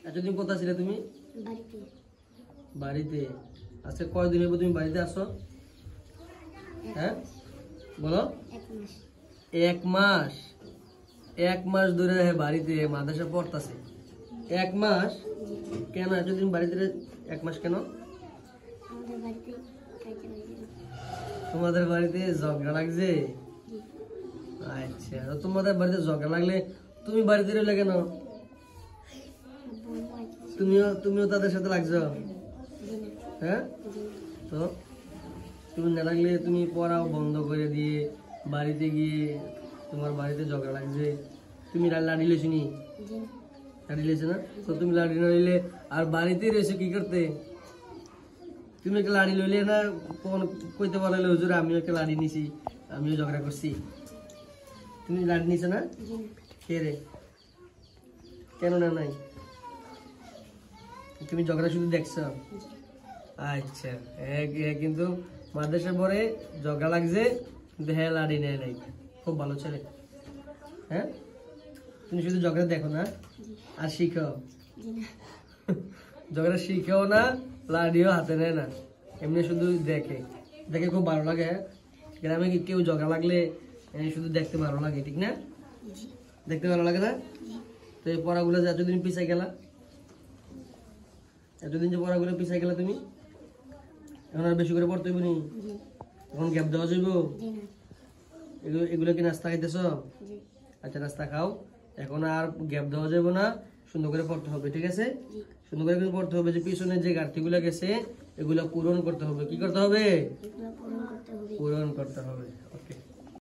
এতদিন কোথায় ছিলে তুমি? বাড়িতে। বাড়িতে। আজকে কয়দিন হইব তুমি বাড়িতে আসো? হ্যাঁ বলো। 1 মাস। 1 মাস? 1 মাস ধরে বাড়িতে মাদ্রাসা পড়তাছে। 1 মাস? কেন এতদিন বাড়িতে 1 মাস কেন? আমাদের বাড়িতে কাজে লাগছিল। তোমাদের বাড়িতে ঝগড়া লাগছে? আচ্ছা, তো তোমাদের বাড়িতে ঝগড়া লাগলে তুমি বাড়িতে রইলে কেন? তুমিও তাদের সাথে লাগছো? হ্যাঁ, তো তুমি না লাগলে তুমি পড়াও বন্ধ করে দিয়ে বাড়িতে গিয়ে তোমার বাড়িতে ঝগড়া লাগছে, তুমি লাড়ি লেছো নি? লাড়ি লেছো না? তো তুমি লাড়ি লইলে আর বাড়িতেই রয়েছে কি করতে? তুমি একটা লাড়ি লইলে না কইতে পারলে হুজুর আমিও একটা লাড়ি নিছি, আমিও ঝগড়া করছি। তুমি লাড়ি নিছো না? কে রে? কেন না নাই? তুমি ঝগড়া শুধু দেখছো? আচ্ছা, কিন্তু মাদ্রাসা পরে ঝগড়া লাগছে কিন্তু হ্যাঁ লাড়ি নেয় নাই। খুব ভালো ছেলে। হ্যাঁ, তুমি শুধু ঝগড়া দেখো না আর শিখো। ঝগড়া শিখেও না, লাড়িও হাতে নেয় না, এমনি শুধু দেখে। দেখে খুব ভালো লাগে। গ্রামে কেউ ঝগড়া লাগলে শুধু দেখতে ভালো লাগে, ঠিক না? দেখতে ভালো লাগে না? তো এই পড়াগুলো যে এতদিন পিছিয়ে গেলা, এতদিন যে পড়াগুলো পিছিয়ে গেলা তুমি, এখন আর বেশি করে পড়তে হইব নি? এখন গ্যাপ দেওয়া যাইব? এগুলো কি নাস্তা খাইতেছ? আচ্ছা, নাস্তা খাও। এখন আর গ্যাপ দেওয়া যাবে না, সুন্দর করে পড়তে হবে, ঠিক আছে? সুন্দর করে পড়তে হবে, যে পিছনে যে ঘাটতিগুলো গেছে এগুলো পূরণ করতে হবে। কি করতে হবে? পূরণ করতে হবে।